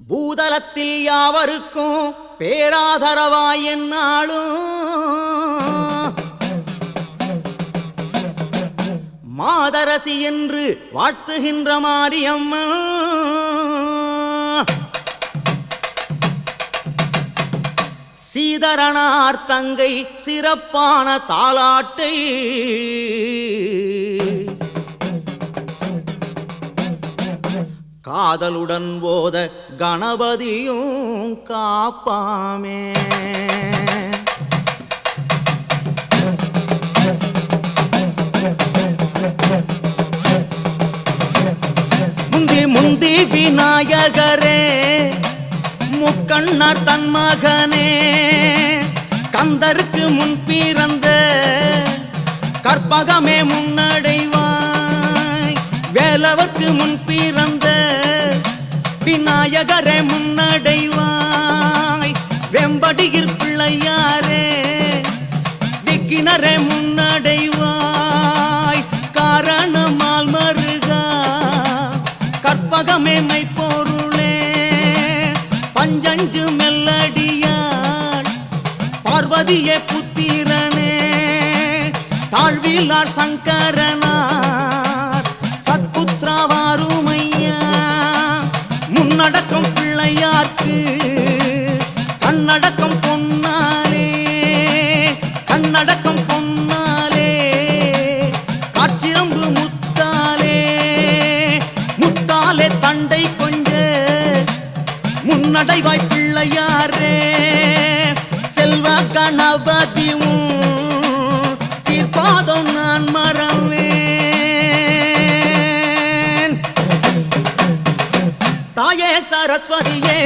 பூதலத்தில் யாவருக்கும் பேராதரவாய் என்னாலும் மாதரசி என்று வாழ்த்துகின்ற மாரியம்மா சீதரனார் தங்கை சிறப்பான தாலாட்டை காதலுடன் போத கணபதியும் காப்பாமே. முந்தி முந்தி விநாயகரே முக்கண்ணர் தன் மகனே கந்தருக்கு முன் பிறந்த கற்பகமே முன்னடைவாய் வேலவர்க்கு முன் பிறந்த விநாயகரே முன்னடைவாய் வெம்படியிற் பிள்ளையாரே விக்கினரே முன்னடைவாய் காரணமால் மருகா கற்பகமே மெய்ப்பொருளே பஞ்சஞ்சு மெல்லடியார் பார்வதியே புத்திரனே தாழ்விலார் சங்கரனார் சத்புத்திராவாருமையா முன்னடக்கம் பிள்ளையார்க்கு கண்ணடக்கம் பொன்னாலே கண்ணடக்கம் பொன்னாலே காட்சிரம்பு முத்தாலே முத்தாலே தண்டை கொஞ்ச முன்னடைவாய் பிள்ளையாரே செல்வ கணபதியும் சீர்பாதம் நான் மறவேன். தாயே சரஸ்வதியே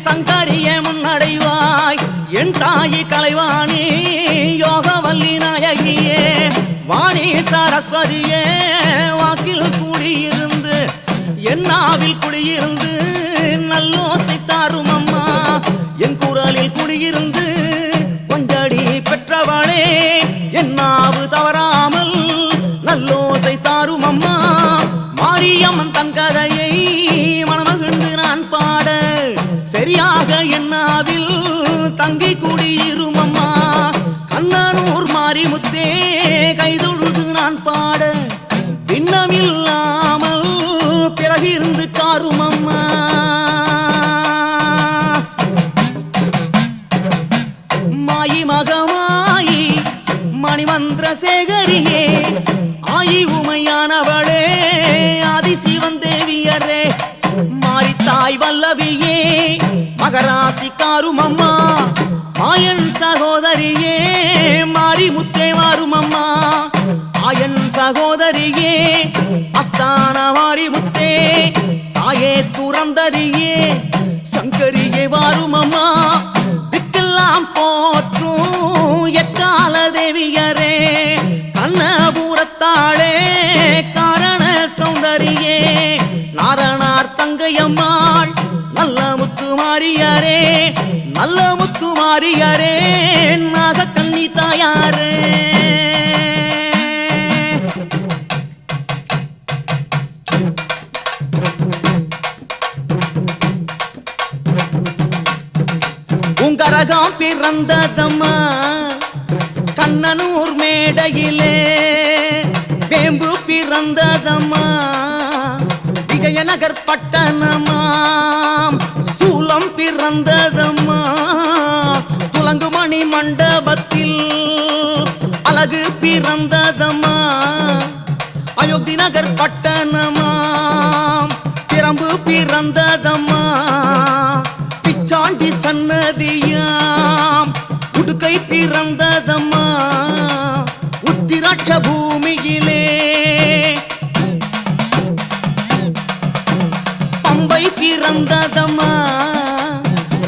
சங்கரியே முன்னடைவாய் என் தாயி கலைவாணி யோகவல்லி நாயகியே வாணி சரஸ்வதியே வாக்கில் கூடியிருந்து என் நாவில் குடியிருந்து நல்லோசை தாரும் அம்மா என் குரலில் குடியிருந்து கொஞ்சடி பெற்றவளே என் நாவு தவறாமல் நல்லோசை தாரும் அம்மா மாரியம்மன் தங்கதையை மனமகிழ்ந்து நான் பாட சரியாக என் நாவில் தங்கி குடியிரும் அம்மா கண்ணனூர் மாரிமுத்தே கைதொழுது நான் பாட பின்னமில்லாமல் பிறகிருந்து காரும் அம்மா மாயி மகமாயி மணிமந்திர சேகரியே ஆயி உமையானவளே ஆதிசிவன் தேவியரே மாரித்தாய் வல்லவியே மகராசி காரும் அம்மா மாயன் சகோதரியே மாரிமுத்தே மாறும் அம்மா ஆயன் சகோதரியே அஸ்தான மாரிமுத்தே தாயே துறந்தரியே சங்கரியே வாரும் அம்மா திக்கெல்லாம் போற்றும் எக்கால தேவியரே கண்ணபுரத்தாளே காரண சௌந்தரியே நாரணார் தங்கையம்மாள் நல்ல முத்துமாரியரே நல்ல முத்துமாரியரே நாக கண்ணி தாயாரே உங்கரகம் பிறந்ததம்மா கண்ணனூர் மேடையிலே வேம்பு பிறந்ததம்மா விஜயநகர் பட்டணமாம் சூலம் பிறந்ததம்மா துலங்குமணி மண்டபத்தில் அழகு பிறந்ததம்மா அயோத்தி நகர் பட்டணமாம் பிரம்பு பிறந்ததம்மா பிச்சாண்டி சன்னதியாம் உடுக்கை பிறந்ததம்மா உத்திராட்ச பூமியிலே பம்பை பிறந்ததம்மா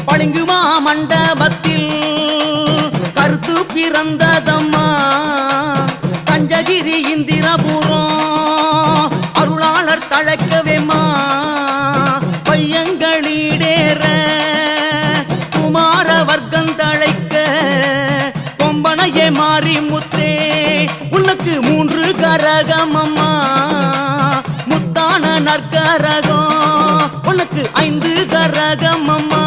பளிங்குமா மண்டபத்தில் கருத்து பிறந்ததம்மா தஞ்சகிரி இந்திரபுரம் அருளாளர் தழைக்கவேமா பையங்களீடேற குமார வர்க்கம் தழைக்க கொம்பனையே மாறி முத்தே உனக்கு 3 கரகம் அம்மா முத்தான நற்கரகம் உனக்கு 5 கரகம் அம்மா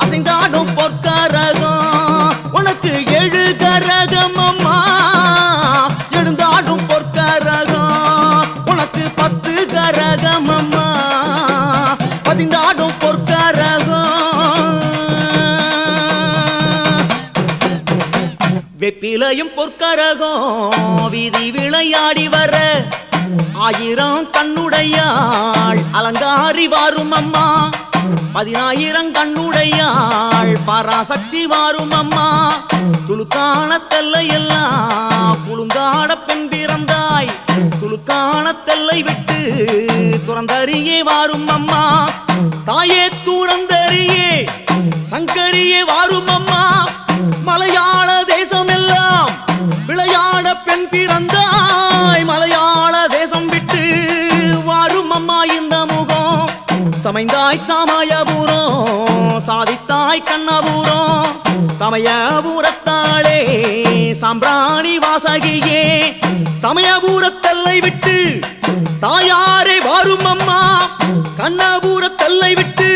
அசைந்தாடும் பொற்கரகம் உனக்கு 7 கரகம் அம்மா எழுந்தாடும் பொற்கரகம் உனக்கு 10 கரகம் அம்மா பதிந்தாடும் பொற்கரகம் வெப்பிலையும் பொற்கரகம் வீதி விளையாடி வர 1000 கண்ணுடையாள் அலங்காரி வாரும் அம்மா 10000 கண்ணுடையாள் பராசக்தி வாரும் அம்மா துளுக்கான தெல்லை எல்லாம் புழுங்காட பெண் பிறந்தாய் துளுக்கான தெல்லை விட்டு துறந்தறியே வாரும் அம்மா தாயே துறந்தறியே சங்கரியே வாரும் அம்மா மலையாள தேசம் எல்லாம் விளையாட பெண் பிறந்தாய் மலையாள தேசம் விட்டு வாரும் அம்மா இந்த முகம் சமைந்தாய் சமயபுரம் சாதித்தாய் கண்ணபுரம் சமயபுரத்தாளே சாம்பிராணி வாசகியே சமயபுரத்தல்லை விட்டு தாயாரே வாரும் அம்மா கண்ணபுரத்தல்லை விட்டு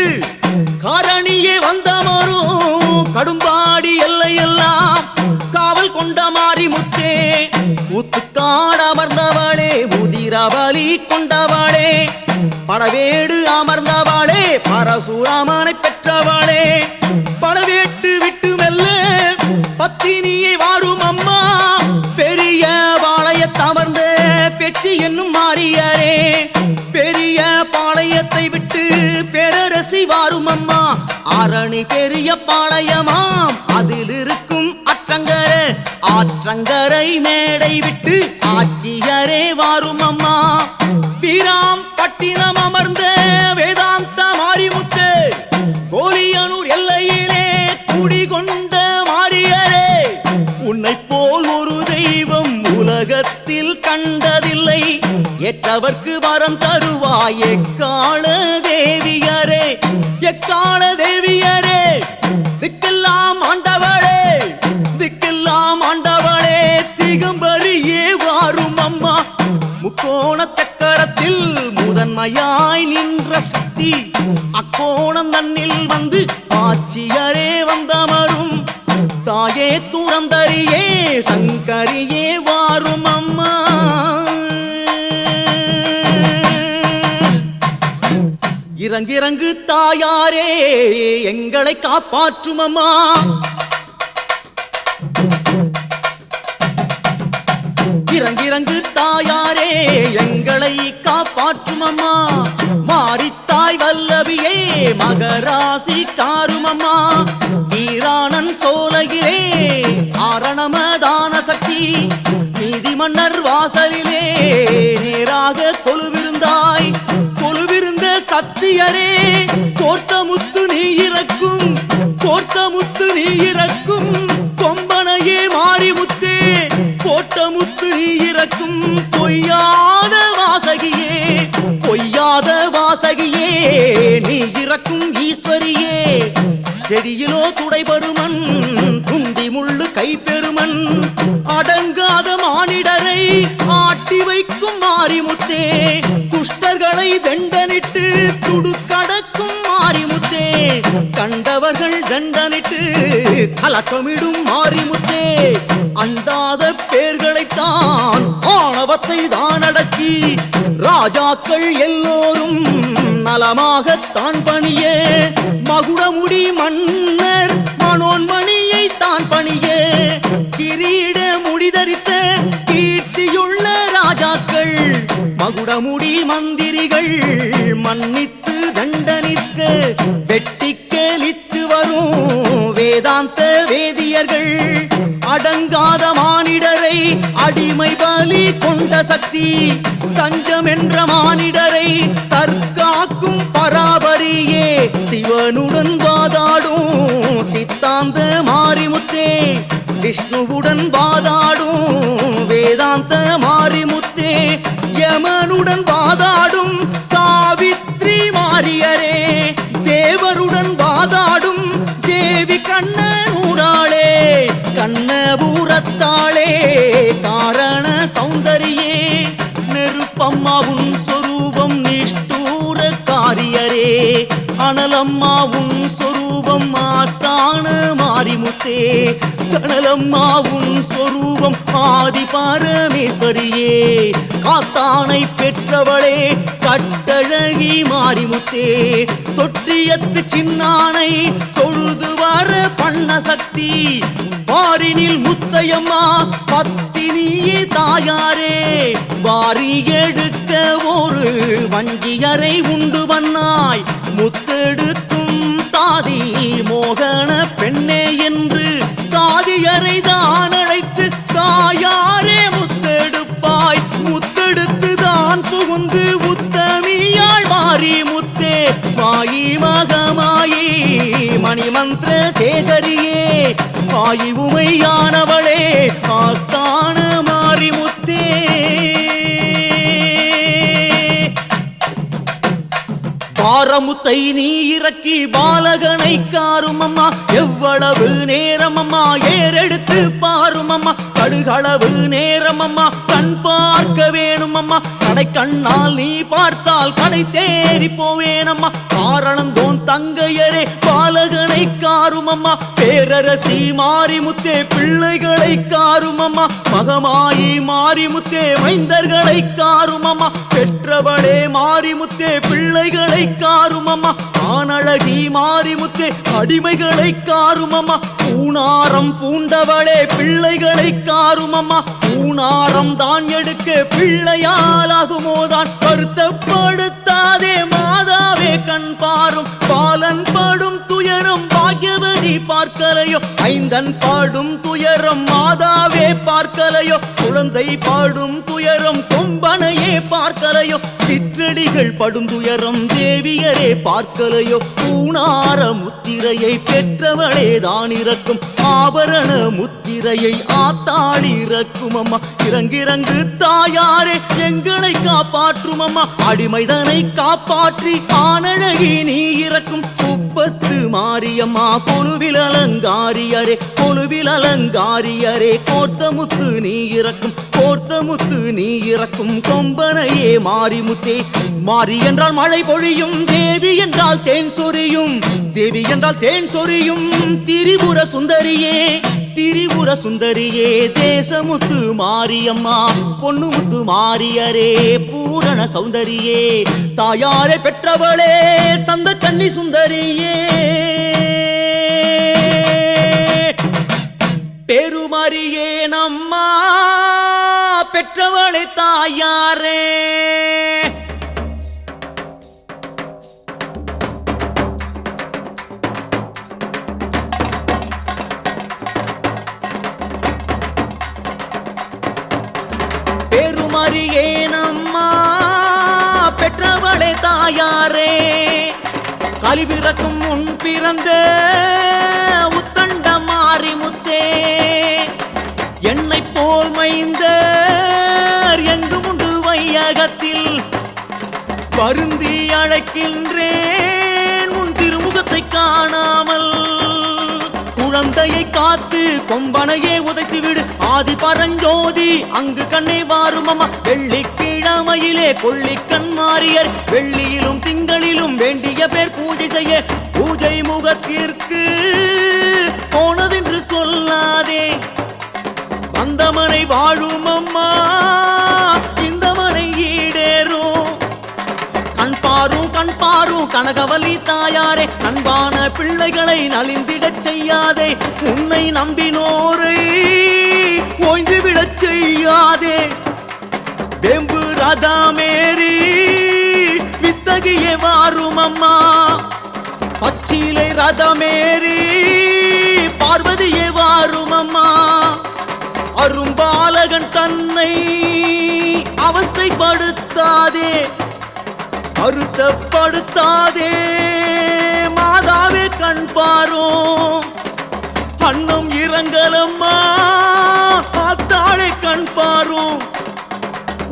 காரணியே வந்தமரும் கடும்பாடி எல்லையெல்லாம் காவல் கொண்ட மாரிமுத்தே ஊத்துக்காடு அமர்ந்தவளே முதிரபலி கொண்டவளே படவேடு அமர்ந்தவளே பரசுராமனை பெற்றவளே படவேட்டு விட்டு மெல்ல பத்தினியை வாரும் அம்மா பெரிய பாளையத்தமர்ந்த பெச்சி என்னும் மாறியரே பெரிய பாளையத்தை விட்டு பேரரசி வாரும் அம்மா ஆரணி பெரிய பாளையமாம் அதில் இருக்கும் ஆற்றங்கரை மேடை விட்டு ஆட்சியரே வாரும் அம்மா வீராம் பட்டினம் அமர்ந்த வேதாந்த மாரிமுத்து கோலியனூர் எல்லையிலே குடிகொண்ட மாரியரே உன்னை போல் ஒரு தெய்வம் உலகத்தில் கண்டதில்லை ஏற்றவர்க்கு வரம் தருவாய் எக்கால தேவியரே எக்கால தேவியரே திக்கெல்லாம் ஆண்டவளே திக்கெல்லாம் ஆண்டவளே திகம்பரியே வாரும் அம்மா முக்கோண சக்கரத்தில் முதன்மையாய் நின்ற சக்தி அக்கோணம் தன்னில் வந்து ஆட்சியரே வந்தமரும் தாயே துறந்தரியே சங்கரியே வாரும் அம்மா இறங்கு தாயாரே எங்களை காப்பாற்றும் அம்மா இறங்கு தாயாரே எங்களை காப்பாற்றும் அம்மா மாரித்தாய் வல்லபியே மகராசி காரும் அம்மா வீராணன் சோலையிலே ஆரணமதான சக்தி நீதி மன்னர் வாசலிலே நேராக கொலுவிருந்தாய் கொலுவிருந்த சத்தியரே கோர்த்த முத்து நீ இறக்கும் கோர்த்த முத்து நீ இறக்கும் கொம்பனையே மாரிமுத்தே கோட்ட முத்து நீ இறக்கும் பொய்யாத வாசகியே பொய்யாத வாசகியே நீ இறக்கும் ஈஸ்வரியே செடியிலோ துடைபெருமன் குந்தி முள்ளு கைப்பெருமன் அடங்காத மானிடரை ஆட்டி வைக்கும் மாரிமுத்தே துஷ்டர்களை தண்டனிட்டு துடுக்கடக்கும் மாரிமுத்தே கண்டவர்கள் தண்டனிட்டு கலக்கமிடும் மாரிமுத்தே அண்டாத பேர்களைத்தான் ஆணவத்தை தான் அடக்கி ராஜாக்கள் எல்லோரும் நலமாகத்தான் பணிய மகுடமுடி மன்னர் மனோன்மணியை தான் பணிய கிரீட முடிதரித்த கீர்த்தியுள்ள ராஜாக்கள் மகுடமுடி மந்திரிகள் மன்னித்து தண்டனிற்க வெட்டிக்கலித்து வரும் வேதாந்த வேதியர்கள் அடங்காத மானிடரை அடிமை பலி கொண்ட சக்தி தஞ்சம் என்ற மானிடரை தற்காக்கும் பராபரியே சிவனுடன் வாதாடும் சித்தாந்த மாரிமுத்தே விஷ்ணுவுடன் வாதாடும் வேதாந்த மாரிமுத்தே யமனுடன் வாதாடும் சாவித்ரி மாரியரே தேவருடன் வாதாடும் தேவி கண்ணனூராளே கண்ணபுரத்தாளே காரண சௌந்தரியே நெருப்பம்மாவும் சொரூபம் நிஷ்டூர காரியரே அனலம்மா உன் சொரூபம் ஆஸ்தான மாரிமுத்தே கனலம்மா உன் சொரூபம் ஆதி பரமேஸ்வரியே காத்தானை பெற்றவளே கட்டழகி மாரிமுத்தே தொட்டியத்து சின்னானை தொழுது வர பண்ண சக்தி பாரினில் முத்தையம்மா பத்தினியே தாயாரே வாரி எடுக்க ஒரு வஞ்சியரை உண்டு வண்ணாய் முத்தெடுக்கும் தாதி மோகன பெண்ணே என்று தாதியரை தான் அழைத்து தாயாரே முத்தெடுப்பாய் முத்தெடுத்து தான் புகுந்து உத்தமியாள் மாறி முத்தே மாயி மகமாயி மணிமந்திர சேகரியே ஆயி உமையானவளே ஆஸ்தான மாரிமுத்தே பாரமுத்தை நீ இறக்கி பாலகனை காரும் அம்மா எவ்வளவு நேரம் அம்மா ஏறெடுத்து பாரும் அம்மா கடுகளவு நேரம் அம்மா கண் பார்க்க வேணும் அம்மா கடை கண்ணால் நீ பார்த்தால் கடை தேறி போவேன் அம்மா காரணந்தோன் தங்கையரே பாலகனை காரும் அம்மா பேரரசி மாரிமுத்தே பிள்ளைகளை காரும் அம்மா மகமாயி மாரிமுத்தே மைந்தர்களை காரும் அம்மா பெற்றவளே மாரிமுத்தே பிள்ளைகளை காரும் அம்மா ஆனழகி மாரிமுத்தே அடிமைகளை காரும் அம்மா பூணாரம் பூண்டவளே பிள்ளைகளை காரும் அம்மா பூணாரம் தான் எடுக்க பிள்ளையாலாகுமோதான் வருத்தப்படுத்தாதே மாதாவே கண் பாரும் பாலன் படும் துயரம் பாக்யவதி பார்க்கலையோ ஐந்தன் பாடும் துயரம் மாதாவே பார்க்கலையோ குழந்தை பாடும் துயரம் கொம்பனையே பார்க்கலையோ சிற்றடிகள் படும் துயரம் தேவியரே பார்க்கலையோ பூணார முத்திரையை பெற்றவளே தான் இறக்கும் ஆபரண முத்திரையை ஆத்தாள் இறக்கும் அம்மா இறங்கிறங்கு தாயாரே எங்களை காப்பாற்றும் அம்மா அடிமைதனை காப்பாற்றி ஆனழகி நீ இறக்கும் குப்பத்து மாரியம்மா கொலுவில் அலங்காரியரே கொலுவில் அலங்காரியரே கோர்த்தமுத்து நீ இறக்கும் கோர்த்தமுத்து நீ இறக்கும் கொம்பனையே மாரிமுத்தே மாரி என்றால் மழை பொழியும் தேவி என்றால் தேன் சொரியும் தேவி என்றால் தேன் சொரியும் திரிபுர சுந்தரியே திரிபுர சுந்தரியே தேசமுத்து மாரியம்மா பொன்னுமுத்து மாரியரே பூரண சௌந்தரியே தாயாரை பெற்றவளே சந்த கன்னி சுந்தரியே பெருமரியே நம்மா பெற்றவளே தாயாரே பெருமரியே நம்மா பெற்றவளே தாயாரே கலிபிறக்கும் முன் பிறந்த உத்தண்ட மாரிமுத்தே என்னை போல் மைந்தர் எங்கும் உண்டு வையகத்தில் வருந்தி அழைக்கின்றேன் உன் திருமுகத்தை காணாமல் குழந்தையை காத்து கொம்பனையே உதைத்து விடு ஆதி பரஞ்சோதி அங்கு கண்ணே வாரும் அம்மா வெள்ளிக்கிழமையிலே கொள்ளிக்கண் மாறியர் வெள்ளியிலும் திங்களிலும் வேண்டிய பேர் பூஜை செய்ய பூஜை முகத்திற்கு போனதென்று சொல்லாதே வந்தமனை வாழும் அம்மா இந்த மனை ஈடேறும் கண் பாரும் கனகவலி தாயாரே அன்பான பிள்ளைகளை நலிந்திடச் செய்யாதே உன்னை நம்பினோரை ஓய்ந்து விடச் செய்யாதே வெம்பு ரதமேறி வித்தகியே வாரும் அம்மா பச்சிலை ரதமேறி பார்வதியே வாரும் அம்மா அரும்பாலகன் தன்னை அவஸ்தைப்படுத்தாதே வருத்தப்படுத்தாதே மாதாவே கண் பாரும் அன்னம் இரங்கலம்மா ஆத்தாளை கண் பாரும்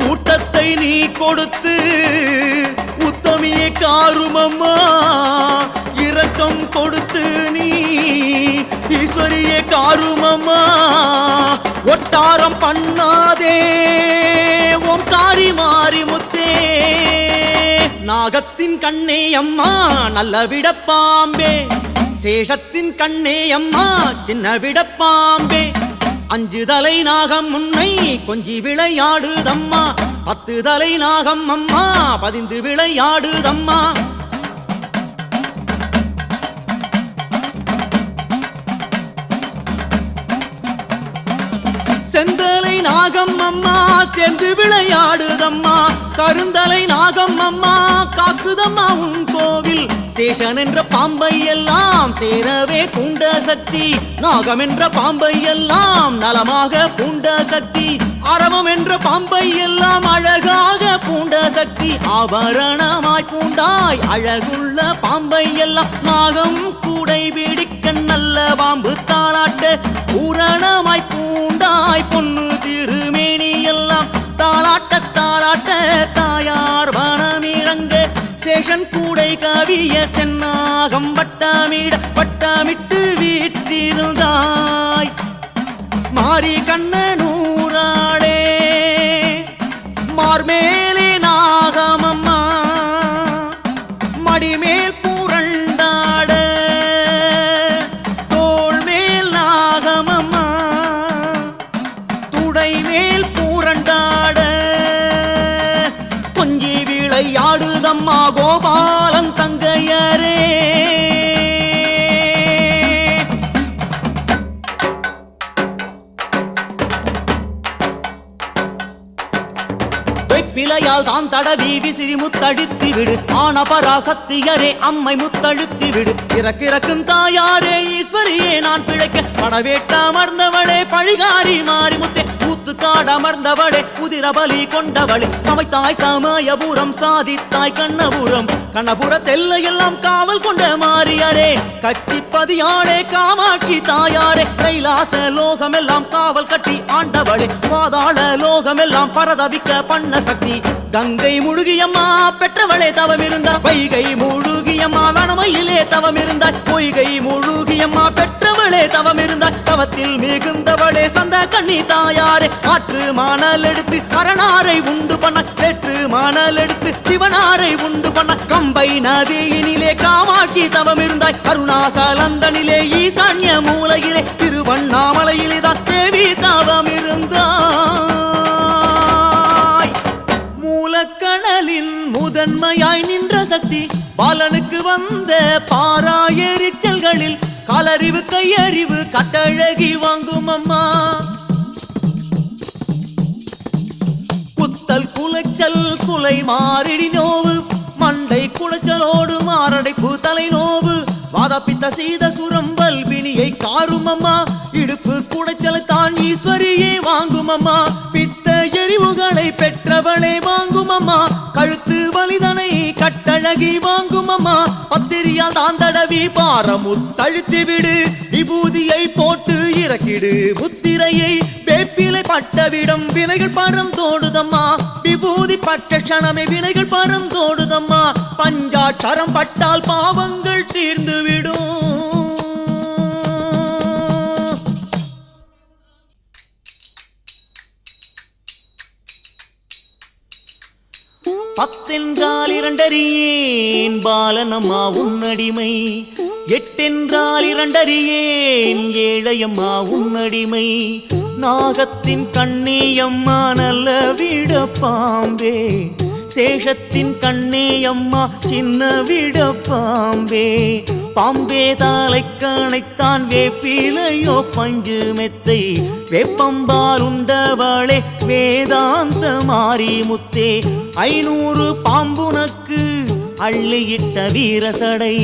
ஊட்டத்தை நீ கொடுத்து உத்தமியை காரும் அம்மா இரக்கம் கொடுத்து நீ ஈஸ்வரியை காரும் அம்மா ஒட்டாரம் பண்ணாதே ஓம் காரி மாரி முத்தே நாகத்தின் கண்ணே அம்மா நல்ல விடப்பாம்பே சேஷத்தின் கண்ணே அம்மா சின்ன விடப்பாம்பே அஞ்சு தலை நாகம் முன்னை கொஞ்சி விளையாடுதம்மா 10 தலை நாகம் அம்மா பதிந்து விளையாடுதம்மா செந்தலை நாகம் அம்மா சேர்ந்து விளையாடுதம்மா கருந்தலை நாகம் அம்மா காக்குதம்மா உன் கோவில் சேஷன் என்ற பாம்பை எல்லாம் சேரவே பூண்ட சக்தி நாகம் என்ற பாம்பை எல்லாம் நலமாக பூண்ட சக்தி அரவம் என்ற பாம்பை எல்லாம் அழகாக பூண்ட சக்தி ஆபரணமாய் பூண்டாய் அழகுள்ள பாம்பை எல்லாம் நாகம் கூடை பிடிக்க நல்ல பாம்பு தாளாட்ட பூரணமாய் பூண்டாய் பொன்னு திருமேனி எல்லாம் தாளாட்ட தாளாட்ட தாயார் வனமிறங்க சேஷன் கூடை கவிய சென்னாகம் வட்டமிட்டு வீற்றிருந்தாய் மாறி கண்ணனூராளே மார்மேலே நாகமம்மா மடிமேல் பூரண்டாட தோள் மேல் நாகமம்மா துடை மேல் பூரண்டாட கொஞ்சி விளையாடுதம்மா கோபாலன் தங்கையரே பிழையால் தான் தடவி விசிறி முத்தழுத்தி விடு ஆனபராசக்தியரே அம்மை முத்தழுத்தி விடு இறக்கும் தாயாரே ஈஸ்வரியே நான் பிழைக்க படவேட்டாமர்ந்தவளே பழிகாரி மாறி முத்தே காடமர்ந்தவளே குதிரபலி கொண்டவளே சமைத்தாய் சமயபுரம் சாதித்தாய் கண்ணபுர தெல்லையெல்லாம் காவல் கொண்ட மாறியாரே கச்சிப்பதியாளே காமாட்சி தாயாரே கைலாச லோகமெல்லாம் காவல் கட்டி ஆண்டவளே பாதாள லோகமெல்லாம் பரதவிக்க பண்ண சக்தி கங்கை முழுகியம்மா பெற்றவளே தவமிருந்தா வைகை முழுகியம்மா வனமையிலே தவமிருந்தாய் பொய்கை முழுகியம்மா பெற்றவளே தவமிருந்தாய் தவத்தில் மிகுந்தவளே சந்த கண்ணி தாயாரே ஆற்று மணல் எடுத்து அரணாரை உண்டு பண்ண சேற்று மணல் எடுத்து சிவனாரை உண்டு பண்ண கம்பை நதியினிலே காமாட்சி தவமிருந்தாய் அருணாசலந்தனிலே ஈசான்ய மூலையிலே திருவண்ணாமலையிலே தான் தேவி தவமிருந்தாய் மூலக்கடலின் முதன்மையாய் நின்ற சக்தி பாலனுக்கு வந்த பாராயெரிச்சல்களில் காலறிவு கையறிவு கட்டழகி வாங்கும் அம்மா குத்தல் குலைச்சல் குலை மாறிடி நோவு மண்டை குளைச்சலோடு மாரடைப்பு தலை நோவு வாதப்பித்த சீத சுரம்பல் வினியை காரும் அம்மா இடுப்பு குடைச்சல் தான் ஈஸ்வரியே வாங்கும் அம்மா பித்த எரிவுகளை பெற்றவளே வாங்கும் அம்மா கழுத்து வலிதனை கட்டழகி வாங்கும் அம்மா பத்திரியால் தான் தடவி பாரமுத்தழுத்தி விடு விபூதியை போட்டு இறக்கிடு முத்திரையை வேப்பிலை பட்டவிடம் வினைகள் பரம் தோடுதம்மா விபூதி பட்ட க்ஷணமே வினைகள் பரம் தோடுதம்மா பஞ்சாட்சரம் பட்டால் பாவங்கள் தீர்ந்து விடும் பத்தென்றால் இரண்டறியேன் பாலனம்மா உன்னடிமை எட்டென்றால் இரண்டறியேன் ஏழையம்மா உன்னடிமை நாகத்தின் கண்ணேயம்மா நல்ல விட பாம்பே சேஷத்தின் கண்ணேயம்மா சின்ன விட பாம்பே பாம்பே தாலை கணைத்தான் வேப்பிலையோ பஞ்சு மெத்தை வேப்பம்பால் உண்டவளே வேதாந்த மாறி முத்தே 500 பாம்புனக்கு அள்ளியிட்ட வீரசடை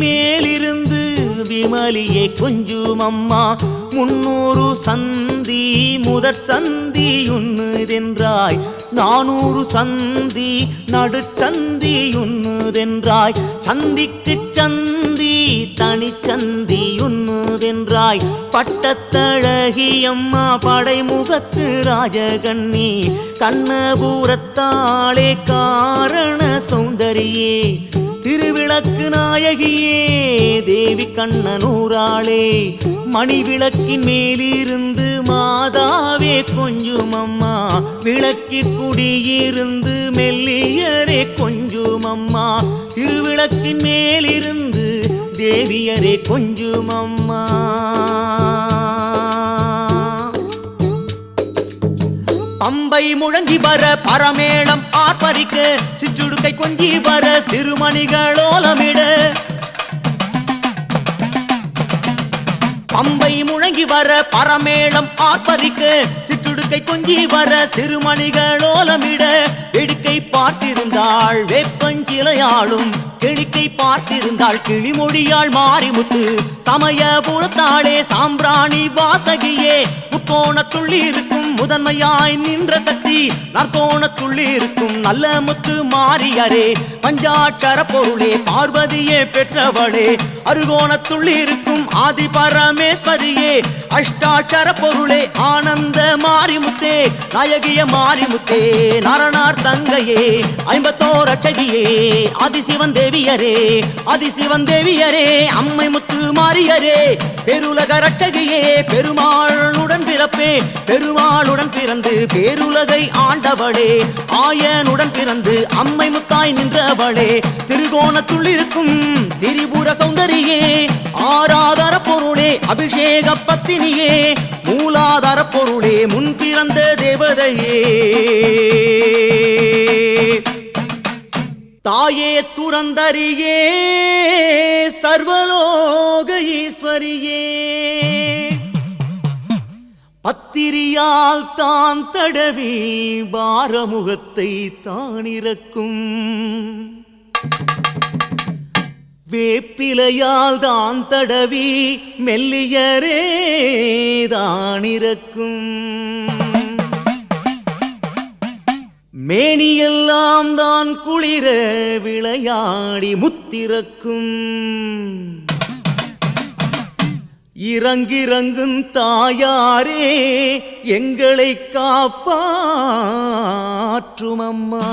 மேலிருந்து விமலியே கொஞ்சும் அம்மா 300 சந்தி முதற் சந்தி உண்ணுதென்றாய் 400 சந்தி நடுச்சந்தி உண்ணுதென்றாய் சந்திக்கு சந்தி தனிச்சந்தி உண்ணுதென்றாய் பட்டத்தழகியம்மா படைமுகத்து ராஜகண்ணி கண்ணபுரத்தாளே காரண சௌந்தரியே திருவிளக்கு நாயகியே தேவி கண்ணனூராளே மணி விளக்கின் மேலிருந்து மாதாவே கொஞ்சும் அம்மா விளக்கி குடியிருந்து மெல்லியரே கொஞ்சும் அம்மா திருவிளக்கின் மேலிருந்து தேவியரே கொஞ்சும் அம்மா பம்பை முழங்கி வர பரமேளம் ஆர்ப்பரிக்க சிற்றுடுக்கை கொஞ்சி வர சிறுமணிகளோலமிட பம்பை முழங்கி வர பரமேளம் ஆர்ப்பரிக்க சிற்றுடுக்கை கொஞ்சி வர சிறுமணிகளோலமிட எடுக்கை பார்த்திருந்தாள் வேப்பஞ்சிலையாளும் கிழிக்கை பார்த்திருந்தாள் கிளிமொழியாள் மாரிமுத்து சமயபுரத்தாளே சாம்பிராணி வாசகியே முக்கோணத்துள்ளி இருக்கும் முதன்மையாய் நின்ற சக்தி நற்கோணத்துள்ளி இருக்கும் நல்ல முத்து மாரியரே பஞ்சாட்சர பொருளே பார்வதியே பெற்றவளே அருகோணத்துள்ளி இருக்கும் ஆதி பரமேஸ்வரியே அஷ்டாட்சர பொருளே ஆனந்த மாரிமுத்தே நாயகிய மாரிமுத்தே நாரணார் தங்கையே ஐம்பத்தோர் அட்சகியே ஆதிசிவன் தேவியரே ஆதிசிவன் தேவியரே அம்மை முத்து மாரியரே பெருலக ரட்சகியே பெருமாளுடன் பிறப்பே பெருமாளுடன் பிறந்து பேருலகை ஆண்டவளே ஆயனுடன் பிறந்து அம்மை முத்தாய் நின்றவளே திருகோணத்துள் இருக்கும் திரிபுர சௌந்தரியே ஆராதர பொருளே அபிஷேக பத்தினியே மூலாதார பொருளே முன் பிறந்த தேவதையே தாயே துரந்தரியே சர்வலோக ஈஸ்வரியே பத்திரியால் தான் தடவி பாரமுகத்தை தானிறக்கும் வேப்பிலையால் தான் தடவி மெல்லியரே தானிறக்கும் மேனியெல்லாம் தான் குளிர விளையாடி முத்திறக்கும் இறங்கிறங்கும் தாயாரே எங்களை காப்பாற்றும் அம்மா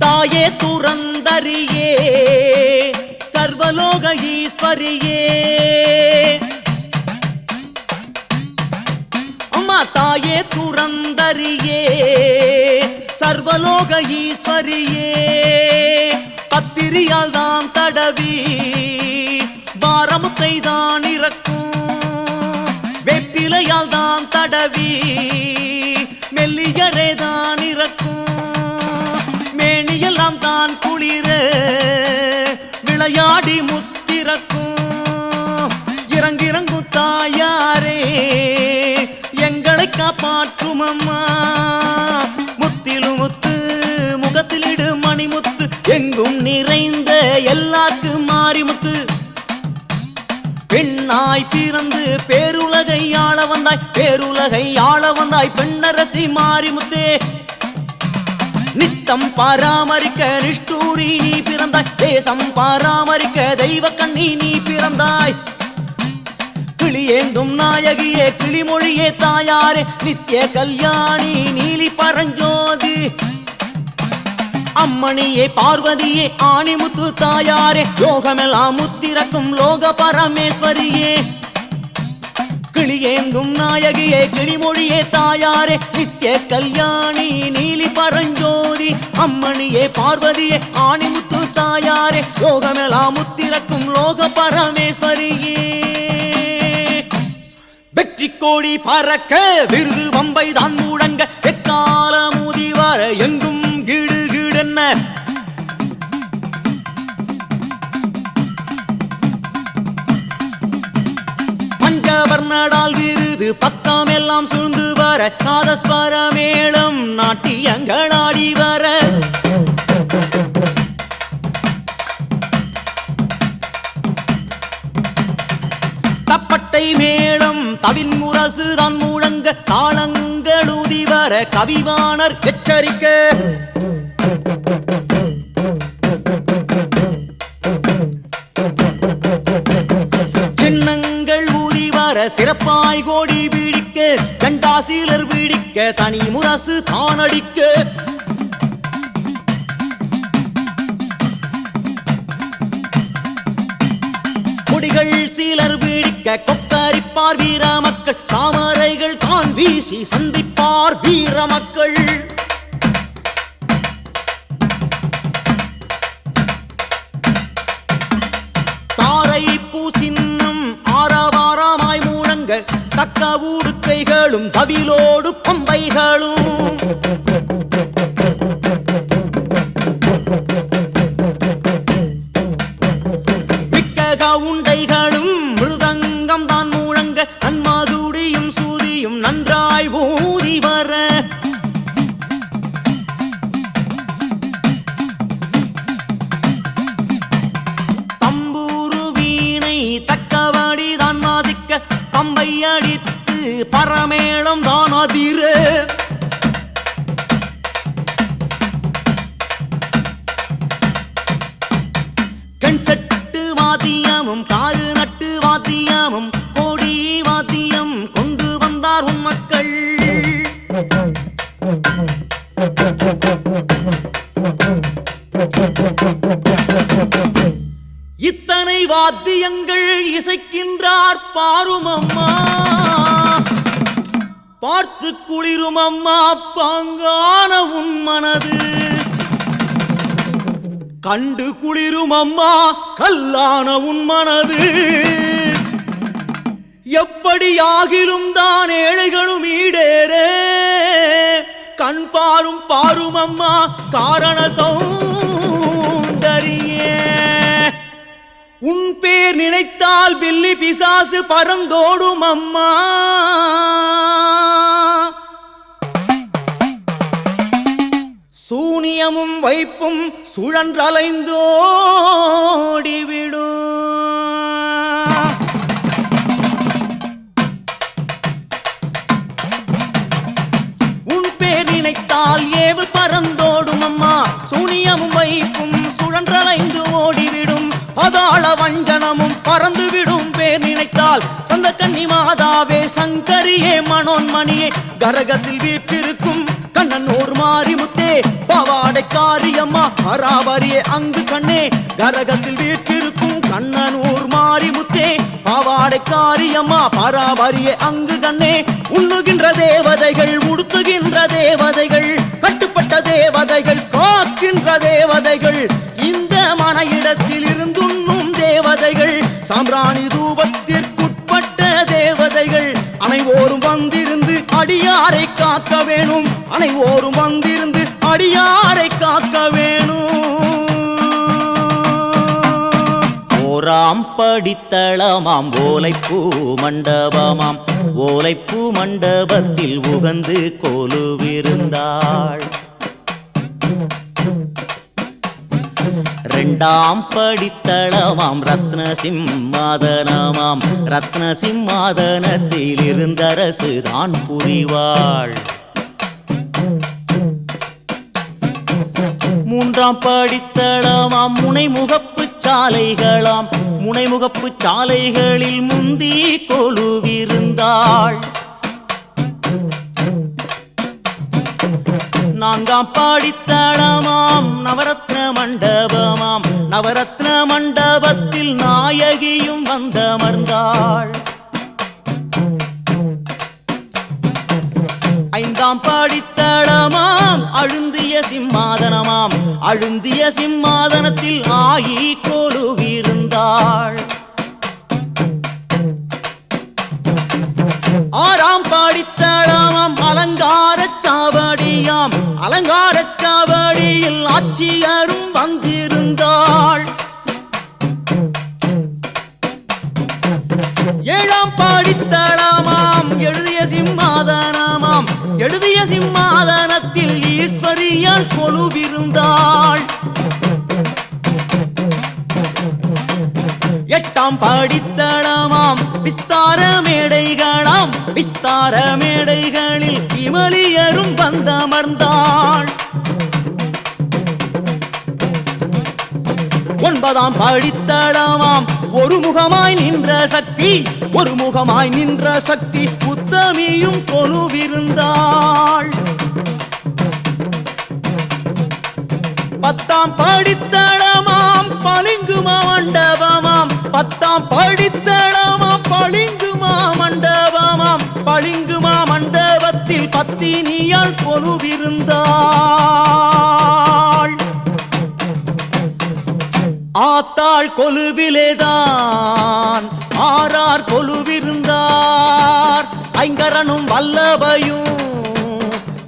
தாயே துரந்தரியே சர்வலோக ஈஸ்வரியே அம்மா தாயே துரந்தரியே சர்வலோக ஈஸ்வரியே பத்திரியால் தான் தடவி பாரமுத்தை தான் இறக்கும் வெப்பிலையால் தான் தடவி மெல்லியரே தான் இறக்கும் மேனியெல்லாம் தான் குளிர விளையாடி முத்திறக்கும் இறங்கிறங்கும் தாயாரே எங்களை காப்பாற்றும் அம்மா முத்திலும் முத்து முகத்தில் இடு மணிமுத்து எங்கும் நிறைந்த எல்லாருக்கும் மாரிமுத்து பெண்ணாய் பிறந்து பேருலகை ஆள வந்தாய் பேருலகை ஆள வந்தாய் பெண்ணரசி மாரிமுத்தே நித்தம் பராமரிக்க நிஷ்டூரி நீ பிறந்தாய் தேசம் பராமரிக்க தெய்வ கண்ணி நீ பிறந்தாய் கிளியேந்தும் நாயகியே கிளிமொழியே தாயாரே நித்திய கல்யாணி நீலி பரஞ்சோதி அம்மணியே பார்வதியே ஆணிமுத்து தாயாரே லோகமெல்லாம் முத்திறக்கும் லோக பரமேஸ்வரியே கிளியேந்தும் நாயகியே கிளிமொழியே தாயாரே நித்திய கல்யாணி நீலி பரஞ்சோதி அம்மணியே பார்வதியே ஆணிமுத்து தாயாரே லோகமெல்லாம் முத்திறக்கும் லோக பரமேஸ்வரியே வெற்றி கோடி பறக்க விருது வம்பை தான் முழங்க எக்கால மூதி வர எங்கும் கிடு கிடென்ன பஞ்சவர்ணடால் விருது பக்கம் எல்லாம் சூழ்ந்து வர நாதஸ்வர மேளம் நாட்டியங்களாடி வர தப்பட்டை மேளம் தவின் முரசு தான் முழங்க தாளங்களூதி வர கவிவாணர் எச்சரிக்க சின்னங்கள் ஊதி வர சிறப்பாய் கோடி பிடிக்க கண்டாசீலர் பிடிக்க தனி முரசு தானடிக்க கொடிகள் சீலர் பிடிக்க கொக்கரிப்பார் வீர மக்கள் சாமரைகள் தான் வீசி சந்திப்பார் வீர மக்கள் தாரை பூசின்னம் ஆரவாரமாய் மூடங்க தக்க ஊடுக்கைகளும் தவிலோடு பம்பைகளும் உண்டைகளும் மிருதங்கம் தான் மூழங்க நன்மாதுடியும் சூதியும் நன்றாய் ஊதி வர தம்பூரு வீணை தக்கவாடி தான் வாசிக்க பம்பை அடித்து பரமேளம் தான் அதிர கண்செட் வாத்தியமும் காது நட்டு வாத்தியமும் கோடி வாத்தியம் கொண்டு வந்தார் உன் மக்கள் இத்தனை வாத்தியங்கள் இசைக்கின்றார் பாரும் அம்மா பார்த்து குளிரும் அம்மா பாங்கான உன் மனது கண்டு குளிரும் அம்மா கல்லான உன் மனது எப்படி ஆகிலும் தான் ஏழைகளும் ஈடேரே கண் பாரும் பாரும் அம்மா காரண சௌந்தரியே உன் பேர் நினைத்தால் பில்லி பிசாசு பறந்தோடும் அம்மா சூனியமும் வைப்பும் சுழன்றலைந்தோடிவிடும் உன் பேர் நினைத்தால் ஏவு பறந்தோடும் அம்மா சூனியமும் வைப்பும் சுழன்றலைந்து ஓடிவிடும் பாதாள வஞ்சனமும் பறந்துவிடும் பேர் நினைத்தால் சந்த கன்னி மாதாவே சங்கரியே மனோன்மணியே கரகத்தில் வீற்றிருக்கும் கண்ணனூர் மாரிமுத்தே பாவாடை காரியம்மா பராபரியே அங்கு கண்ணே கரகத்தில் வீற்றிருக்கும் கண்ணனூர் மாரிமுத்தே பாவாடை காரியம்மா பராபரியே அங்கு கண்ணே உண்ணுகின்ற தேவதைகள் உடுத்துகின்ற தேவதைகள் கட்டுப்பட்ட தேவதைகள் காக்கின்ற தேவதைகள் இந்த மன இடத்தில் இருந்துண்ணும் தேவதைகள் சாம்பிராணி தூபத்திற்குட்பட்ட தேவதைகள் அனைவோரும் வந்திருந்து அடியாரை காக்க வேணும் அனைவோரும் வந்திருந்து அடியாரை காக்க வேணும் ஓராம் படித்தளமாம் ஓலைப்பூ மண்டபமாம் ஓலைப்பூ மண்டபத்தில் உகந்து கொலுவிருந்தாள் இரண்டாம் படித்தளமாம் ரத்ன சிம்மாதனமாம் ரத்ன சிம்மாதனத்தில் இருந்தரசு தான் புரிவாள் மூன்றாம் படித்தளமாம் முனைமுகப்பு சாலைகளாம் முனைமுகப்பு சாலைகளில் முந்தி கொலுவிருந்தாள் நான்காம் படித்தளமாம் நவரத்ன மண்டபமாம் நவரத்ன மண்டபத்தில் நாயகியும் வந்தமர்ந்தாள் ஐந்தாம் படித்தளமாம் அழுந்திய சிம்மாதனமாம் அழுந்திய சிம்மாதனத்தில் ஆயி கொலுவிருந்தாள் ஆறாம் படித்தளமாம் அலங்காரச் சாவடியாம் அலங்காரச் சாவடியில் ஆட்சியரும் வந்திருந்தாள் ஏழாம் படித்தளமாம் எழுதிய சிம்மாதனமாம் எழுதிய சிம்மாதனத்தில் ஈஸ்வரியால் கொலுவிருந்தாள் எட்டாம் படித்தளமாம் விஸ்தார மேடைகளாம் விஸ்தார மேடைகளில் விமலியரும் வந்தமர்ந்தாள் ஒன்பதாம் படித்தளமாம் ஒரு முகமாய் நின்ற சக்தி சக்தி ஒரு முகமாய் நின்ற சக்தி உத்தமியும் கொலுவிருந்தாள். 10ஆம் படித்தளமாம் பளிங்குமா மண்டபமாம் 10ஆம் படித்தளமாம் பளிங்குமா மண்டபமாம் பளிங்குமா மண்டபத்தில் பத்தினியால் கொலுவிருந்தாள். ஆத்தாள் கொலுவிலேதான் ஆறார் கொலுவிருந்தார். ஐங்கரனும் வல்லபையும்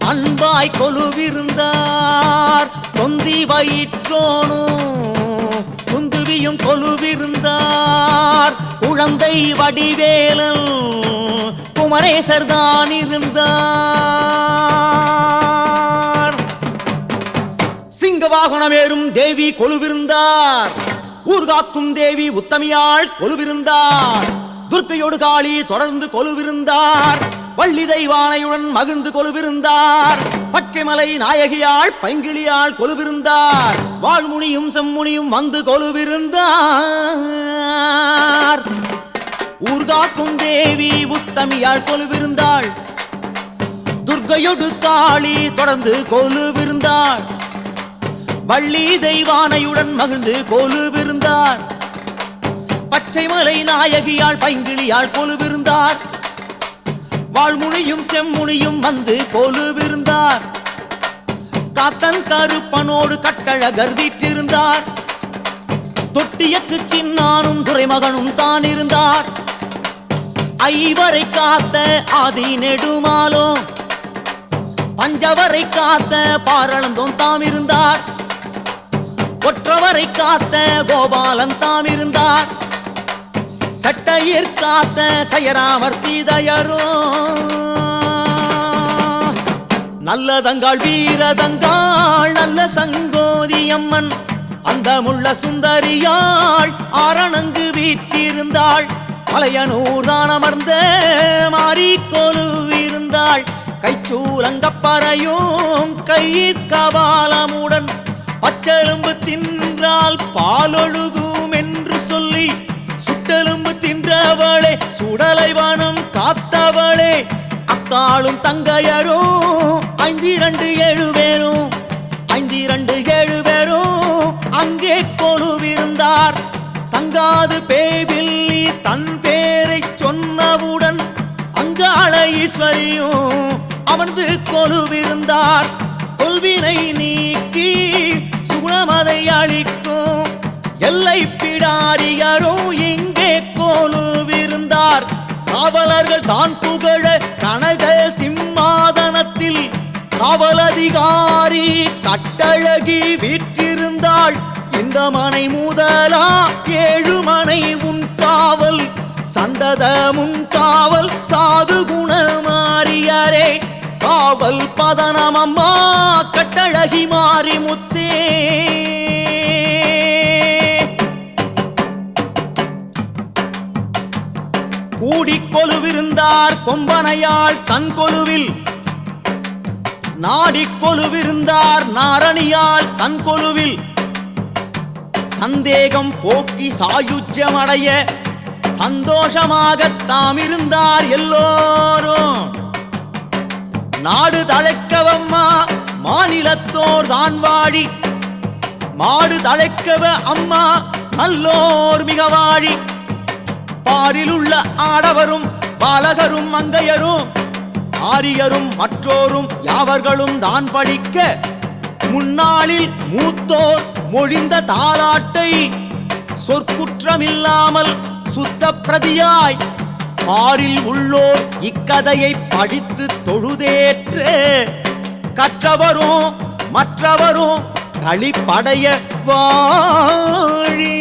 அன்பாய் கொலுவிருந்தார். தொந்தி வயிற்றோனும் குந்துவியும் கொலுவிருந்தார். குழந்தை வடிவேலன் குமரேசர் தான் இருந்தார். சிங்க வாகனமேறும் தேவி கொலுவிருந்தார். ஊர்காக்கும் தேவி உத்தமியாள் கொலுவிருந்தார். துர்க்கையோடு காளி தொடர்ந்து கொலுவிருந்தார். வள்ளி தெய்வானையுடன் மகிழ்ந்து கொலுவிருந்தார். பச்சைமலை நாயகியாள் பைங்கிளியாள் கொலுவிருந்தார். வாழ்முனியும் செம்முனியும் வந்து கொலுவிருந்தார். ஊர்காக்கும் தேவி உத்தமியாள் கொலுவிருந்தாள். துர்க்கையோடு காளி தொடர்ந்து கொலுவிருந்தாள். வள்ளி தெய்வானையுடன் மகிழ்ந்து கொலுவிருந்தார். பச்சைமலை நாயகியாள் பைங்கிளியாள் கொலுவிருந்தார். வாழ்முனியும் செம்முனியும் வந்து கொலுவிருந்தார். காத்தன் கருப்பனோடு கட்டழகர் வீற்றிருந்தார். தொட்டியக்கு சின்னானும் துரைமகனும் தான் இருந்தார். ஐவரை காத்த ஆதி நெடுமாலோ பஞ்சவரை காத்த பாரளந்தோன் தாம் இருந்தார். ஒற்றவரை காத்த கோபாலன் தாம் இருந்தார். சட்டையர் காத்த சயராமர் சீதையரோ நல்லதங்காள் வீரதங்காள் நல்ல சங்கோதி அம்மன் அந்தமுள்ள சுந்தரியாள் ஆரணங்கு வீற்றிருந்தாள். மலையனூர் தான் அமர்ந்த மாறி கொலுவிருந்தாள். கைச்சூலங்கப்பறையும் கையிற் கபாலமுடன் பச்செலும்பு தின்றால் பாலொழுகும் என்று சொல்லி சுட்டெலும்பு தின்றவளே சுடலைவானம் காத்தவளே அக்காளும் தங்கையரும் 527 பேரும் 527 பேரும் அங்கே கொலுவிருந்தார். தங்காது பேபில்லி தன் பேரை சொன்னவுடன் அங்காள ஈஸ்வரியும் அமர்ந்து கொலுவிருந்தார். கொல்வினை நீக்கி சுகுணமதை அளிக்கும் எல்லை பிடாரியரும் இங்கே கொலுவிருந்தார். காவலர்கள் தான் புகழ கனக சிம்மாதனத்தில் காவலதிகாரி கட்டழகி வீற்றிருந்தாள். இந்த மனை முதலா 7 மனை உன் காவல் சந்ததமுன் காவல் சாது குணமாரியாரே காவல் பதனமம்மா கட்டழகி மாறி முத்தே. கூடிக் கொலுவிருந்தார் கொம்பனையாள் தன் கொலுவில். நாடிக் கொலுவிருந்தார் நாரணியாள் தன் கொலுவில். சந்தேகம் போக்கி சாயுஜ்யமடைய சந்தோஷமாக தாம் இருந்தார் எல்லோரும். நாடு தழைக்கவம்மா மாநிலத்தோர் தான் வாழி. மாடு தழைக்கவ அம்மா நல்லோர் மிக வாழி. பாரிலுள்ள ஆடவரும் பாலகரும் மங்கையரும் ஆரியரும் மற்றோரும் யாவர்களும் தான் படிக்க முன்னாளில் மூத்தோர் மொழிந்த தாலாட்டை சொற்குற்றமில்லாமல் சுத்த பிரதியாய் பாரில் உள்ளோர் இக்கதையை படித்து தொழுதேற்ற கற்றவரும் மற்றவரும் களிப்படைய வாழி.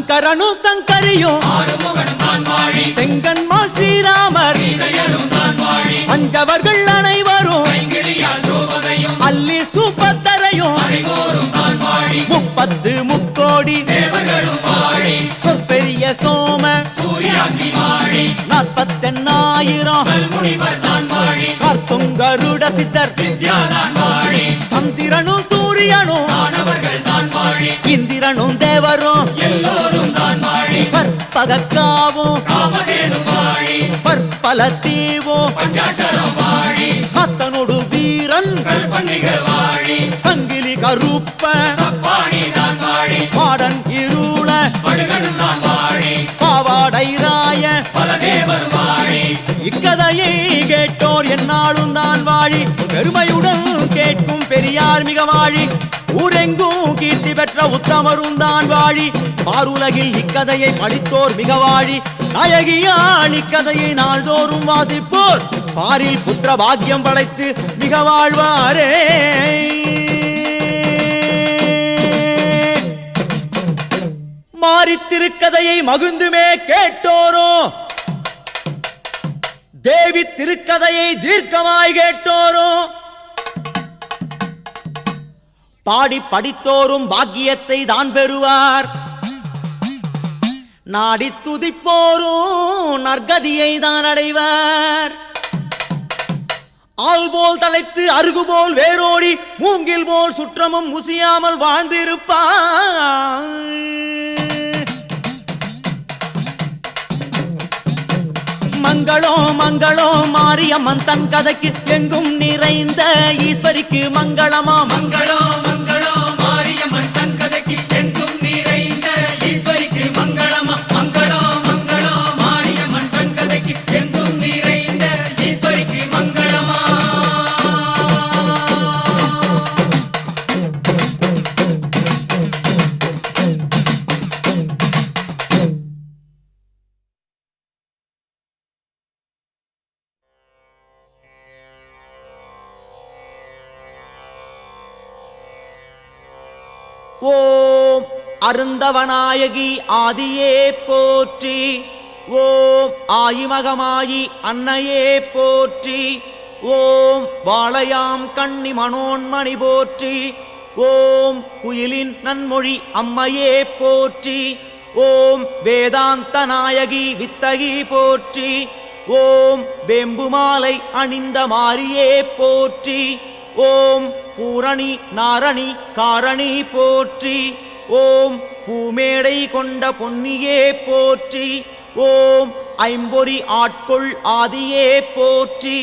சங்கரனு சங்கரியும் செங்கன்மால் ஸ்ரீராமர் அஞ்சவர்கள் அனைவரும் அல்லி சூப்பத்தரையும் 30 முக்கோடி சொற்பெரிய சோம 48,000 கர்த்துங்கருட சித்தர் சந்திரனும் சூரியனும் இந்திரனும் தேவரும் கற்பகக்காவும் பற்பல தீவும் அத்தனோடு வீரன் சங்கிலி கருப்ப பாடன் இருள பாவாடை ராய இக்கதையை கேட்டோர் என்னாலும் தான் வாழி பெருமையுடன் கேட்கும் பெரியார் மிக வாழி ஊரெங்கும் கீர்த்தி பெற்ற உத்தமரும் தான் வாழி பாருலகில் இக்கதையை படித்தோர் மிக வாழி நாயகியால் இக்கதையை நாள்தோறும் வாசிப்போர் பாரில் புத்திர பாக்கியம் படைத்து மிக வாழ்வாரே. மாறி திருக்கதையை மகிழ்ந்துமே கேட்டோரோ தேவி திருக்கதையை தீர்க்கமாய் கேட்டோரோ பாடி படித்தோரும் பாக்கியத்தை தான் பெறுவார் நாடி துதிப்போரும் நற்கதியை தான் அடைவார். ஆள் போல் தலைத்து அருகு போல் வேரோடி மூங்கில் போல் சுற்றமும் முசியாமல் வாழ்ந்திருப்பார். மங்களோ மங்களோ மாரியம்மன் தன் கதைக்கு எங்கும் நிறைந்த ஈஸ்வரிக்கு மங்களமா மங்களோ மங்களோ மாரியம்மன் தன் கதைக்கு எங்கும் நிறைந்த ஈஸ்வரிக்கு மங்களமா மங்களோ மங்களோ மாரியம்மன் தன் கதைக்கு எங்கும் நிறைந்த ஈஸ்வரிக்கு மங்களமா. ஓம் அருந்தவநாயகி ஆதியே போற்றி. ஓம் ஆயிமகமாயி அன்னையே போற்றி. ஓம் வாளையாம் கண்ணி மனோன்மணி போற்றி. ஓம் குயிலின் நன்மொழி அம்மையே போற்றி. ஓம் வேதாந்த நாயகி வித்தகி போற்றி. ஓம் வேம்புமாலை அணிந்த மாரியே போற்றி. ஓம் பூரணி நாரணி காரணி போற்றி. ஓம் பூமேடை கொண்ட பொன்னியே போற்றி. ஓம் ஐம்பொறி ஆட்கொள் ஆதியே போற்றி.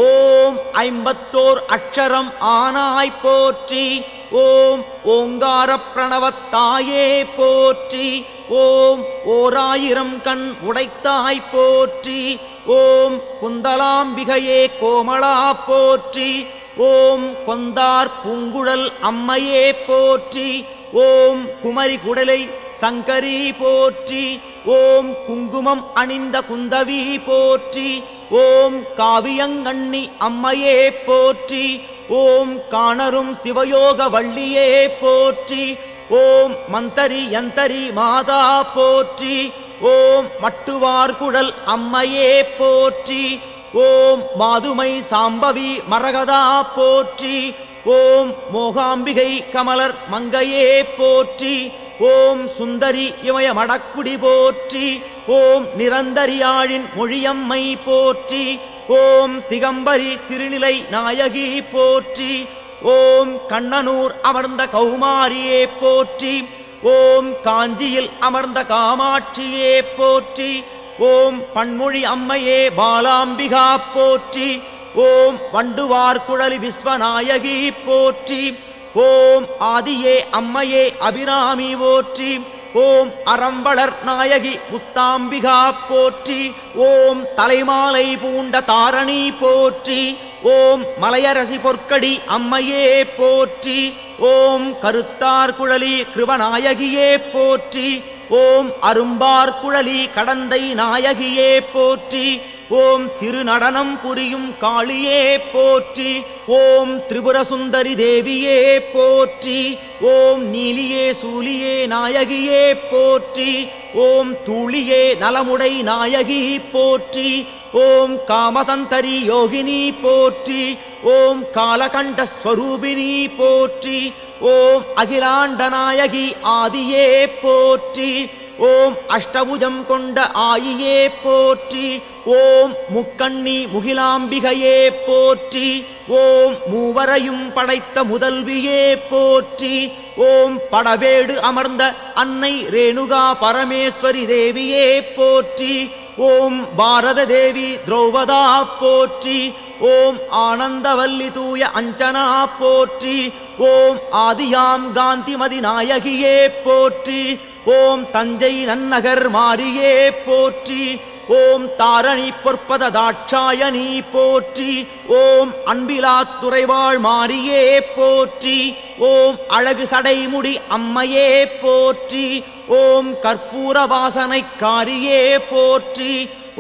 ஓம் 51 அக்ஷரம் ஆனாய் போற்றி. ஓம் ஓங்கார பிரணவத்தாயே போற்றி. ஓம் 1000 கண் உடைத்தாய் போற்றி. ஓம் குந்தலாம்பிகையே கோமளா போற்றி. ஓம் கொந்தார் பூங்குழல் அம்மையே போற்றி. ஓம் குமரி குடலை சங்கரி போற்றி. ஓம் குங்குமம் அணிந்த குந்தவி போற்றி. ஓம் காவியங்கண்ணி அம்மையே போற்றி. ஓம் காணரும் சிவயோக வள்ளியே போற்றி. ஓம் மந்தரி யந்தரி மாதா போற்றி. ஓம் மட்டுவார் குழல் அம்மையே போற்றி. ஓம் மாதுமை சாம்பவி மரகதா போற்றி. ஓம் மோகாம்பிகை கமலர் மங்கையே போற்றி. ஓம் சுந்தரி இமய மடக்குடி போற்றி. ஓம் நிரந்தரியாழின் மொழியம்மை போற்றி. ஓம் திகம்பரி திருநிலை நாயகி போற்றி. ஓம் கண்ணனூர் அமர்ந்த கௌமாரியே போற்றி. ஓம் காஞ்சியில் அமர்ந்த காமாட்சியே போற்றி. ஓம் பன்மொழி அம்மையே பாலாம்பிகா போற்றி. ஓம் வண்டுவார் குழலி விஸ்வநாயகி போற்றி. ஓம் ஆதியே அம்மையே அபிராமி போற்றி. ஓம் அறம்பளர் நாயகி முத்தாம்பிகா போற்றி. ஓம் தலைமாலை பூண்ட தாரணி போற்றி. ஓம் மலையரசி பொற்கடி அம்மையே போற்றி. ஓம் கருத்தார் குழலி கிருபநாயகியே போற்றி. ஓம் அரும்பார் குழலி கடந்தை நாயகியே போற்றி. ஓம் திருநடனம் புரியும் காளியே போற்றி. ஓம் திரிபுர சுந்தரி தேவியே போற்றி. ஓம் நீலியே சூலியே நாயகியே போற்றி. ஓம் தூளியே நலமுடை நாயகி போற்றி. ஓம் காமதந்தரி யோகினி போற்றி. ஓம் காலகண்டஸ்வரூபிணி போற்றி. ஓம் அகிலாண்ட நாயகி ஆதியே போற்றி. ஓம் அஷ்டபுஜம் கொண்ட ஆயியே போற்றி. ஓம் முக்கண்ணி முகிலாம்பிகையே போற்றி. ஓம் மூவரையும் படைத்த முதல்வியே போற்றி. ஓம் படவேடு அமர்ந்த அன்னை ரேணுகா பரமேஸ்வரி தேவியே போற்றி. ஓம் பாரத தேவி திரௌபதா போற்றி. ஓம் ஆனந்தவல்லி தூய அஞ்சனா போற்றி. ஓம் ஆதியாம் காந்திமதி நாயகியே போற்றி. ஓம் தஞ்சை நன்னகர் மாரியே போற்றி. ஓம் தாரணி பொற்பத தாட்சாயணி போற்றி. ஓம் அன்பிலா துறைவாழ் மாரியே போற்றி. ஓம் அழகு சடைமுடி அம்மையே போற்றி. ஓம் கற்பூர வாசனைக்காரியே போற்றி.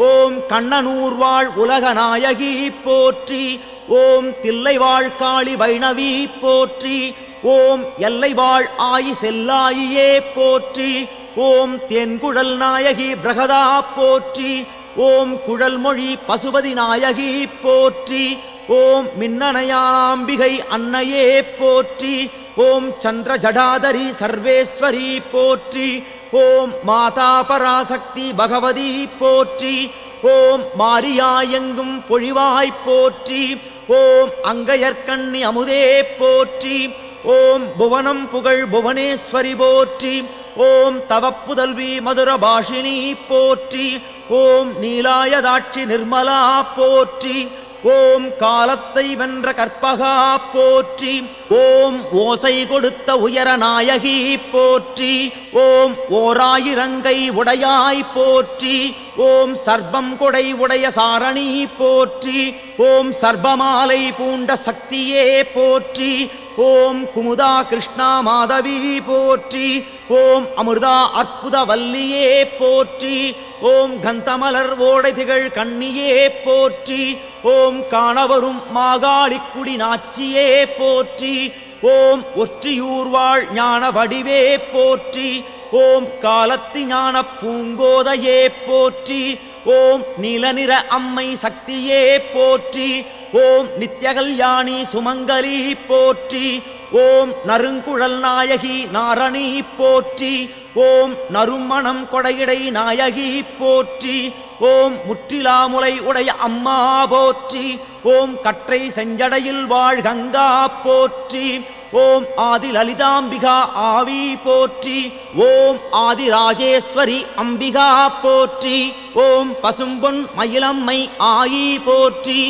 ஓம் கண்ணனூர்வாழ் உலகநாயகி போற்றி. ஓம் தில்லைவாழ் காளி வைணவி போற்றி. ஓம் எல்லைவாழ் ஆயி செல்லாயியே போற்றி. ஓம் தென்குழல் நாயகி பிரகதா போற்றி. ஓம் குழல்மொழி பசுபதி நாயகி போற்றி. ஓம் மின்னணையாம்பிகை அன்னையே போற்றி. ஓம் சந்திர ஜடாதரி சர்வேஸ்வரி போற்றி. ஓம் மாதா பராசக்தி பகவதி போற்றி. ஓம் மாரியாயெங்கும் பொழிவாய் போற்றி. ஓம் அங்கையர்கண்ணி அமுதே போற்றி. ஓம் புவனம் புகழ் புவனேஸ்வரி போற்றி. ஓம் தவப்புதல்வி மதுரபாஷினி போற்றி. ஓம் நீலாயதாட்சி நிர்மலா போற்றி. ஓம் காலத்தை வென்ற கற்பகா போற்றி. ஓம் ஓசை கொடுத்த உயர நாயகி போற்றி. ஓம் ஓராயிரங்கை உடையாய் போற்றி. ஓம் சர்பம் கொடை உடைய சாரணி போற்றி. ஓம் சர்பமாலை பூண்ட சக்தியே போற்றி. ஓம் குமுதா கிருஷ்ணா மாதவி போற்றி. ஓம் அமிர்தா அற்புத வல்லியே போற்றி. ஓம் கந்தமலர் ஓடை திகழ் கண்ணியே போற்றி. ஓம் காணவரும் மாகாளிக்குடி நாச்சியே போற்றி. ஓம் ஒற்றியூர்வாழ் ஞான வடிவே போற்றி. ஓம் காலத்தி ஞான பூங்கோதையே போற்றி. ஓம் நீலநிற அம்மை சக்தியே போற்றி. ஓம் நித்யகல்யாணி சுமங்கலி போற்றி. ஓம் நறுங்குழல் நாயகி நாரணி போற்றி. ஓம் நறுமணம் கொடையிடை நாயகி போற்றி. ஓம் முற்றிலாமுலை உடைய அம்மா போற்றி. ஓம் கற்றை செஞ்சடையில் வாழ் கங்கா போற்றி. ஓம் ஆதி லலிதாம்பிகா ஆவி போற்றி. ஓம் ஆதிராஜேஸ்வரி அம்பிகா போற்றி. ஓம் பசும்பொன் மயிலம்மை ஆயி போற்றி.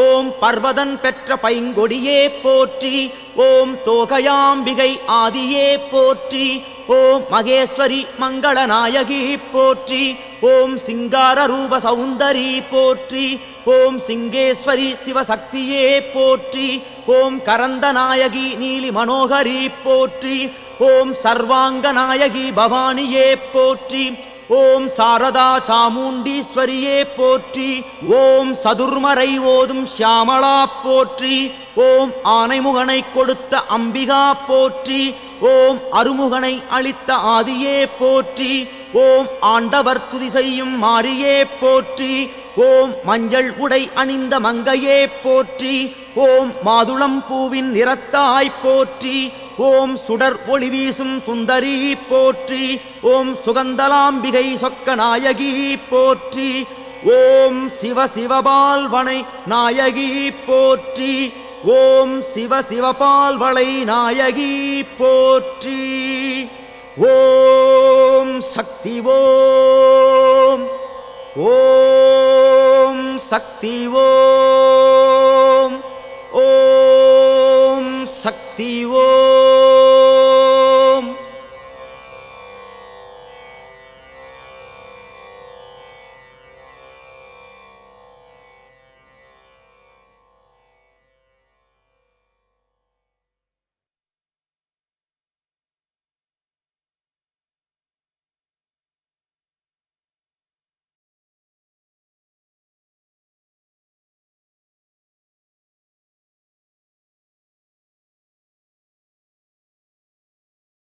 ஓம் பர்வதன் பெற்ற பைங்கொடியே போற்றி. ஓம் தோகையாம்பிகை ஆதியே போற்றி. ஓம் மகேஸ்வரி மங்களநாயகி போற்றி. ஓம் சிங்கார ரூப சௌந்தரி போற்றி. ஓம் சிங்கேஸ்வரி சிவசக்தியே போற்றி. ஓம் கரந்த நாயகி நீலி மனோகரி போற்றி. ஓம் சர்வாங்க நாயகி பவானியே போற்றி. ஓம் சாரதா சாமுண்டீஸ்வரியே போற்றி. ஓம் சதுர்மறை ஓதும் சியாமளா போற்றி. ஓம் ஆனைமுகனை கொடுத்த அம்பிகா போற்றி. ஓம் அருமுகனை அளித்த ஆதியே போற்றி. ஓம் ஆண்டவர் துதி செய்யும் மாரியே போற்றி. ஓம் மஞ்சள் உடை அணிந்த மங்கையே போற்றி. ஓம் மாதுளம் பூவின் நிறத்தாய் போற்றி. ஓம் சுடர் ஒளி வீசும் சுந்தரி போற்றி. ஓம் சுகந்தலாம்பிகை சொக்க நாயகி போற்றி. ஓம் சிவ சிவபால்வனை நாயகி போற்றி. ஓம் சிவ சிவபால்வளை நாயகி போற்றி. ஓம் சக்தி ஓம். ஓம் சக்தி ஓம். ஓம் சக்தி